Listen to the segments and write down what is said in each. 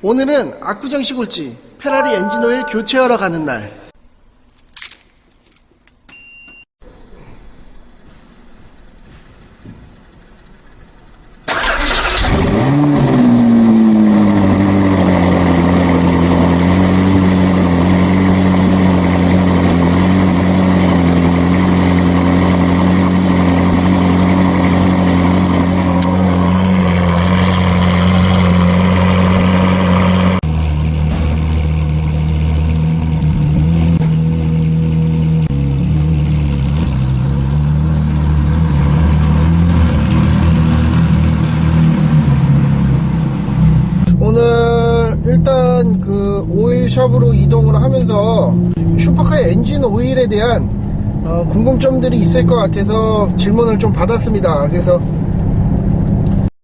오늘은 압구정 시골집 페라리 엔진오일 교체하러 가는 날. 오늘 일단 그 오일샵으로 이동을 하면서 슈퍼카의 엔진 오일에 대한 궁금점들이 있을 것 같아서 질문을 좀 받았습니다. 그래서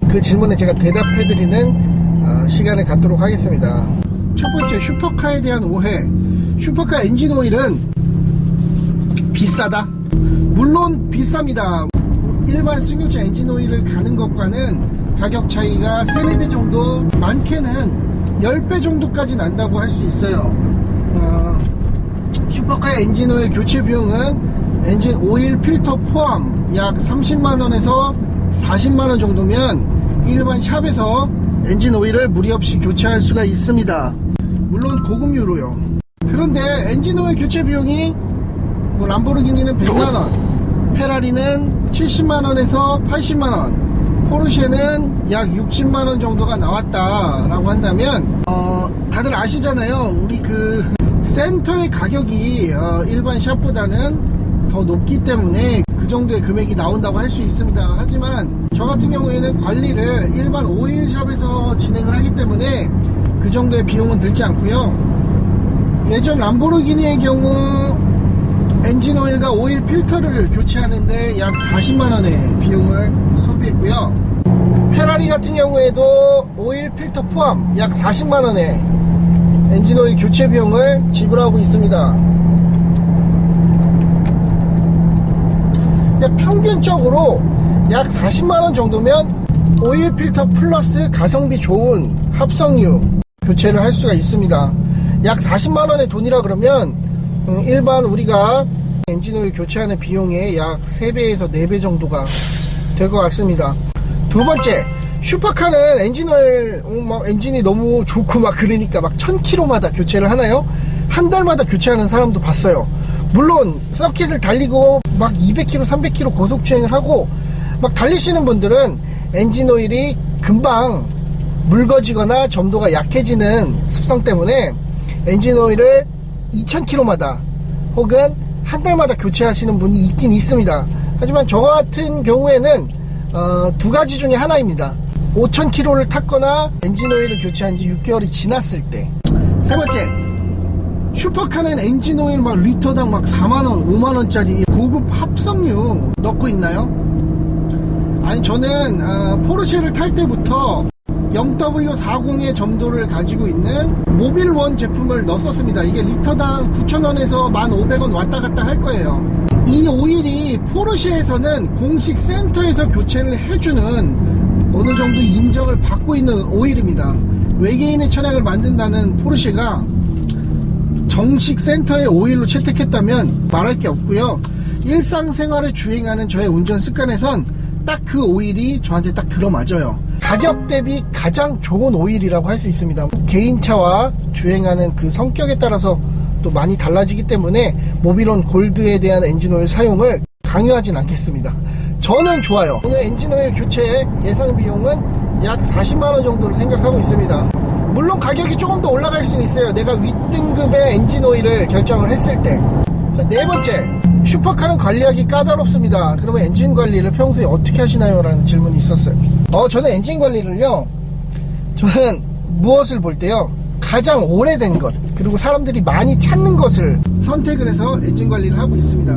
그 질문에 제가 대답해드리는 시간을 갖도록 하겠습니다. 첫 번째, 슈퍼카에 대한 오해. 슈퍼카 엔진 오일은 비싸다? 물론 비쌉니다. 일반 승용차 엔진 오일을 가는 것과는 가격 차이가 3, 4배 정도, 많게는 10배 정도까지 난다고 할 수 있어요. 슈퍼카의 엔진 오일 교체 비용은 엔진 오일 필터 포함 약 30만원에서 40만원 정도면 일반 샵에서 엔진 오일을 무리 없이 교체할 수가 있습니다. 물론 고급유로요. 그런데 엔진 오일 교체 비용이 뭐 람보르기니는 100만원, 페라리는 70만원에서 80만원, 포르쉐는 약 60만원 정도가 나왔다라고 한다면 다들 아시잖아요. 우리 그 센터의 가격이 일반 샵보다는 더 높기 때문에 그 정도의 금액이 나온다고 할 수 있습니다. 하지만 저 같은 경우에는 관리를 일반 오일샵에서 진행을 하기 때문에 그 정도의 비용은 들지 않고요. 예전 람보르기니의 경우 엔진 오일과 오일 필터를 교체하는데 약 40만원의 비용을 소비했고요. 페라리 같은 경우에도 오일 필터 포함 약 40만원의 엔진 오일 교체 비용을 지불하고 있습니다. 평균적으로 약 40만원 정도면 오일 필터 플러스 가성비 좋은 합성유 교체를 할 수가 있습니다. 약 40만원의 돈이라 그러면 일반 우리가 엔진오일 교체하는 비용의 약 3배에서 4배 정도가 될 것 같습니다. 두 번째, 슈퍼카는 엔진오일 엔진이 너무 좋고 막 그러니까 막 1000km마다 교체를 하나요? 한 달마다 교체하는 사람도 봤어요. 물론 서킷을 달리고 막 200km 300km 고속주행을 하고 막 달리시는 분들은 엔진오일이 금방 묽어지거나 점도가 약해지는 습성 때문에 엔진오일을 2000km마다 혹은 한 달마다 교체하시는 분이 있긴 있습니다. 하지만 저 같은 경우에는 두 가지 중에 하나입니다. 5000km를 탔거나 엔진오일을 교체한 지 6개월이 지났을 때. 세 번째, 슈퍼카는 엔진오일 막 리터당 막 4만원 5만원짜리 고급 합성유 넣고 있나요? 아니, 저는 포르쉐를 탈 때부터 0W40의 점도를 가지고 있는 모빌1 제품을 넣었습니다. 이게 리터당 9,000원에서 1,500원 왔다 갔다 할 거예요. 이 오일이 포르쉐에서는 공식 센터에서 교체를 해주는 어느 정도 인정을 받고 있는 오일입니다. 외계인의 차량을 만든다는 포르쉐가 정식 센터의 오일로 채택했다면 말할 게 없고요. 일상생활에 주행하는 저의 운전 습관에선 딱 그 오일이 저한테 딱 들어맞아요. 가격 대비 가장 좋은 오일이라고 할 수 있습니다. 개인차와 주행하는 그 성격에 따라서 또 많이 달라지기 때문에 모빌1 골드에 대한 엔진오일 사용을 강요하진 않겠습니다. 저는 좋아요. 오늘 엔진오일 교체 예상 비용은 약 40만원 정도를 생각하고 있습니다. 물론 가격이 조금 더 올라갈 수는 있어요. 내가 윗등급의 엔진오일을 결정을 했을 때. 자, 네 번째, 슈퍼카는 관리하기 까다롭습니다. 그러면 엔진 관리를 평소에 어떻게 하시나요? 라는 질문이 있었어요. 저는 엔진 관리를요, 저는 무엇을 볼 때요, 가장 오래된 것, 그리고 사람들이 많이 찾는 것을 선택을 해서 엔진 관리를 하고 있습니다.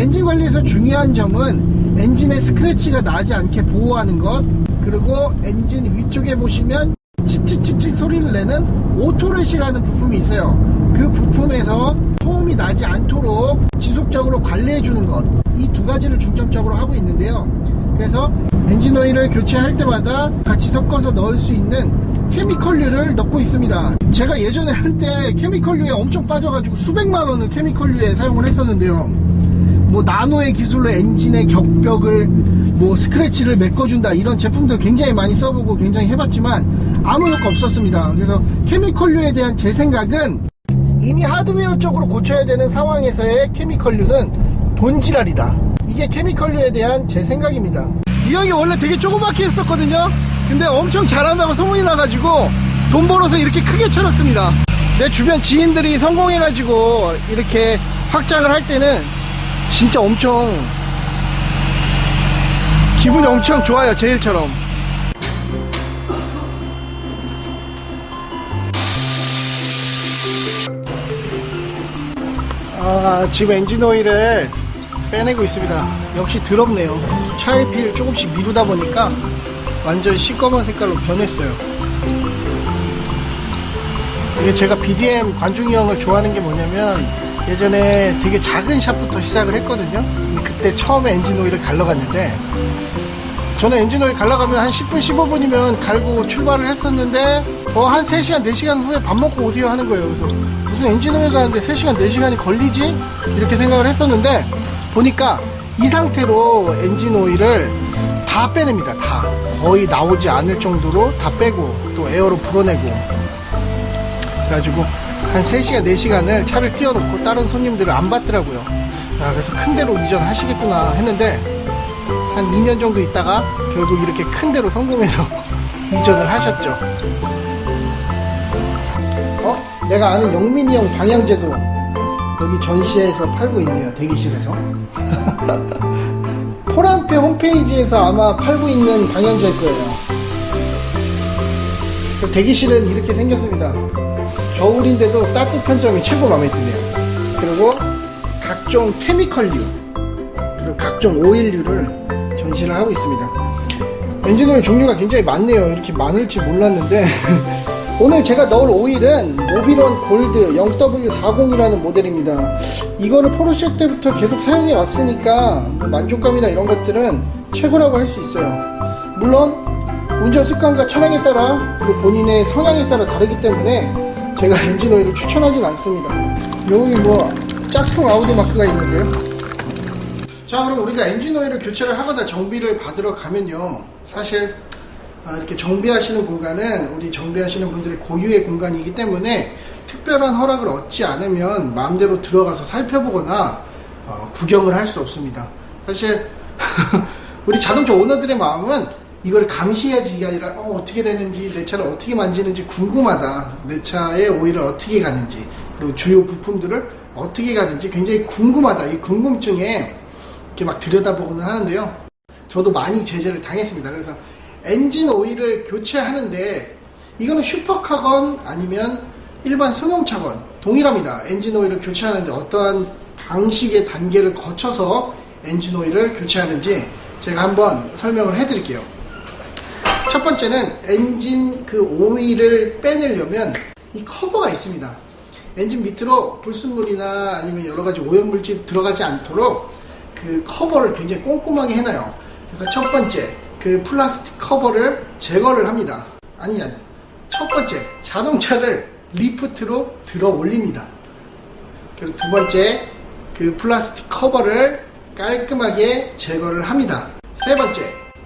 엔진 관리에서 중요한 점은 엔진의 스크래치가 나지 않게 보호하는 것, 그리고 엔진 위쪽에 보시면 칙칙칙칙 소리를 내는 오토렛이라는 부품이 있어요. 그 부품에서 소음이 나지 않도록 지속적으로 관리해주는 것, 이 두 가지를 중점적으로 하고 있는데요. 그래서 엔진오일을 교체할 때마다 같이 섞어서 넣을 수 있는 케미컬류를 넣고 있습니다. 제가 예전에 한때 케미컬류에 엄청 빠져가지고 수백만 원을 케미컬류에 사용을 했었는데요. 뭐 나노의 기술로 엔진의 격벽을 뭐 스크래치를 메꿔준다, 이런 제품들 굉장히 많이 써보고 굉장히 해봤지만 아무 효과 없었습니다. 그래서 케미컬류에 대한 제 생각은, 이미 하드웨어 쪽으로 고쳐야 되는 상황에서의 케미컬류는 돈지랄이다. 이게 케미컬류에 대한 제 생각입니다. 이 형이 원래 되게 조그맣게 했었거든요. 근데 엄청 잘한다고 소문이 나가지고 돈 벌어서 이렇게 크게 차렸습니다. 내 주변 지인들이 성공해가지고 이렇게 확장을 할 때는 진짜 엄청 기분이 엄청 좋아요. 제 일처럼. 지금 엔진 오일을 빼내고 있습니다. 역시 더럽네요. 차일피를 조금씩 미루다 보니까 완전 시꺼먼 색깔로 변했어요. 이게 제가 BDM 관중이 형을 좋아하는 게 뭐냐면, 예전에 되게 작은 샵부터 시작을 했거든요. 그때 처음에 엔진 오일을 갈러 갔는데, 저는 엔진 오일 갈러 가면 한 10분 15분이면 갈고 출발을 했었는데, 한 3시간 4시간 후에 밥 먹고 오세요 하는 거예요. 그래서 무슨 엔진 오일 가는데 3시간 4시간이 걸리지? 이렇게 생각을 했었는데, 보니까 이 상태로 엔진 오일을 다 빼냅니다. 다 거의 나오지 않을 정도로 다 빼고 또 에어로 불어내고, 그래가지고 한 3시간 4시간을 차를 띄워놓고 다른 손님들을 안 받더라고요. 그래서 큰 데로 이전하시겠구나 했는데, 한 2년 정도 있다가 결국 이렇게 큰 데로 성공해서 이전을 하셨죠. 내가 아는 영민이 형 방향제도 여기 전시회에서 팔고 있네요. 대기실에서. 포란페 홈페이지에서 아마 팔고 있는 방향제일 거예요. 대기실은 이렇게 생겼습니다. 겨울인데도 따뜻한 점이 최고 마음에 드네요. 그리고 각종 케미컬류, 그리고 각종 오일류를 전시를 하고 있습니다. 엔진오일 종류가 굉장히 많네요. 이렇게 많을지 몰랐는데 오늘 제가 넣을 오일은 모빌원 골드 0W40이라는 모델입니다. 이거를 포르쉐 때부터 계속 사용해 왔으니까 만족감이나 이런 것들은 최고라고 할 수 있어요. 물론 운전 습관과 차량에 따라 그리고 본인의 성향에 따라 다르기 때문에 제가 엔진오일을 추천하진 않습니다. 여기 뭐 짝퉁 아우디 마크가 있는데요. 자, 그럼 우리가 엔진오일을 교체를 하거나 정비를 받으러 가면요, 사실 이렇게 정비하시는 공간은 우리 정비하시는 분들의 고유의 공간이기 때문에 특별한 허락을 얻지 않으면 마음대로 들어가서 살펴보거나 구경을 할 수 없습니다. 사실 우리 자동차 오너들의 마음은 이걸 감시해야지 이게 아니라 어떻게 되는지, 내 차를 어떻게 만지는지 궁금하다, 내 차에 오일을 어떻게 가는지, 그리고 주요 부품들을 어떻게 가는지 굉장히 궁금하다, 이 궁금증에 이렇게 막 들여다보고는 하는데요, 저도 많이 제재를 당했습니다. 그래서 엔진 오일을 교체하는데 이거는 슈퍼카건 아니면 일반 승용차건 동일합니다. 엔진 오일을 교체하는데 어떠한 방식의 단계를 거쳐서 엔진 오일을 교체하는지 제가 한번 설명을 해드릴게요. 첫 번째는 엔진 그 오일을 빼내려면 이 커버가 있습니다. 엔진 밑으로 불순물이나 아니면 여러가지 오염물질 들어가지 않도록 그 커버를 굉장히 꼼꼼하게 해놔요. 그래서 첫 번째, 그 플라스틱 커버를 제거를 합니다. 아니 첫 번째, 자동차를 리프트로 들어 올립니다. 그리고 두 번째, 그 플라스틱 커버를 깔끔하게 제거를 합니다. 세 번째,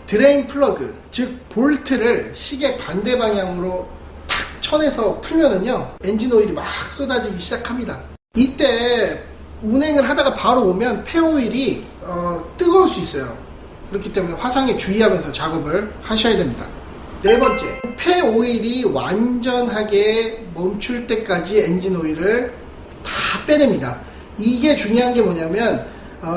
드레인 플러그, 즉 볼트를 시계 반대 방향으로 탁 쳐내서 풀면은요, 엔진 오일이 막 쏟아지기 시작합니다. 이때 운행을 하다가 바로 오면 폐오일이 뜨거울 수 있어요. 그렇기 때문에 화상에 주의하면서 작업을 하셔야 됩니다. 네 번째, 폐오일이 완전하게 멈출 때까지 엔진 오일을 다 빼냅니다. 이게 중요한 게 뭐냐면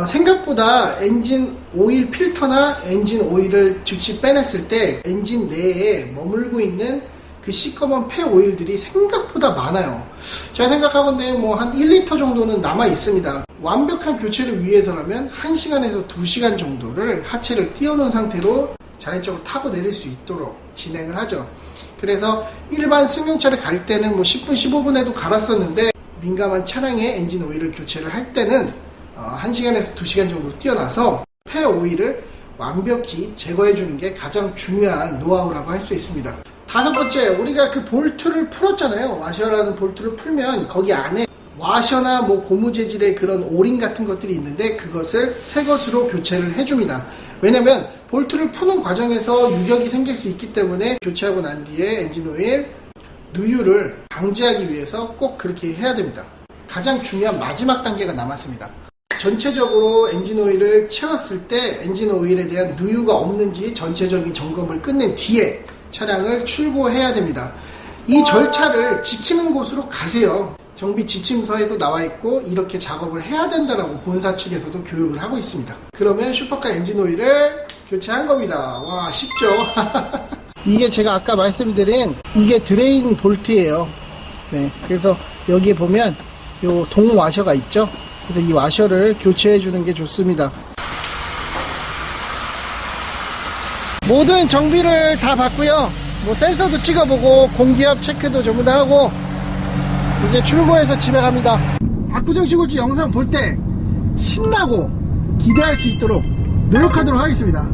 생각보다 엔진 오일 필터나 엔진 오일을 즉시 빼냈을 때 엔진 내에 머물고 있는 그 시꺼먼 폐오일들이 생각보다 많아요. 제가 생각하건대 한 1리터 정도는 남아 있습니다. 완벽한 교체를 위해서라면 1시간에서 2시간 정도를 하체를 띄워놓은 상태로 자연적으로 타고 내릴 수 있도록 진행을 하죠. 그래서 일반 승용차를 갈 때는 10분 15분에도 갈았었는데, 민감한 차량의 엔진 오일을 교체를 할 때는 1시간에서 2시간 정도 띄워놔서 폐 오일을 완벽히 제거해 주는 게 가장 중요한 노하우라고 할 수 있습니다. 5번째, 우리가 그 볼트를 풀었잖아요. 와셔라는 볼트를 풀면 거기 안에 와셔나 뭐 고무 재질의 그런 오링 같은 것들이 있는데 그것을 새 것으로 교체를 해줍니다. 왜냐면 볼트를 푸는 과정에서 유격이 생길 수 있기 때문에 교체하고 난 뒤에 엔진오일 누유를 방지하기 위해서 꼭 그렇게 해야 됩니다. 가장 중요한 마지막 단계가 남았습니다. 전체적으로 엔진오일을 채웠을 때 엔진오일에 대한 누유가 없는지 전체적인 점검을 끝낸 뒤에 차량을 출고해야 됩니다. 이 절차를 지키는 곳으로 가세요. 정비 지침서에도 나와 있고 이렇게 작업을 해야 된다라고 본사 측에서도 교육을 하고 있습니다. 그러면 슈퍼카 엔진오일을 교체한 겁니다. 와, 쉽죠? 이게 제가 아까 말씀드린 이게 드레인 볼트예요. 네, 그래서 여기에 보면 요 동 와셔가 있죠. 그래서 이 와셔를 교체해 주는 게 좋습니다. 모든 정비를 다 봤고요. 뭐 센서도 찍어보고 공기압 체크도 전부 다 하고 이제 출고해서 집에 갑니다. 압구정 시골집 영상 볼 때 신나고 기대할 수 있도록 노력하도록 하겠습니다.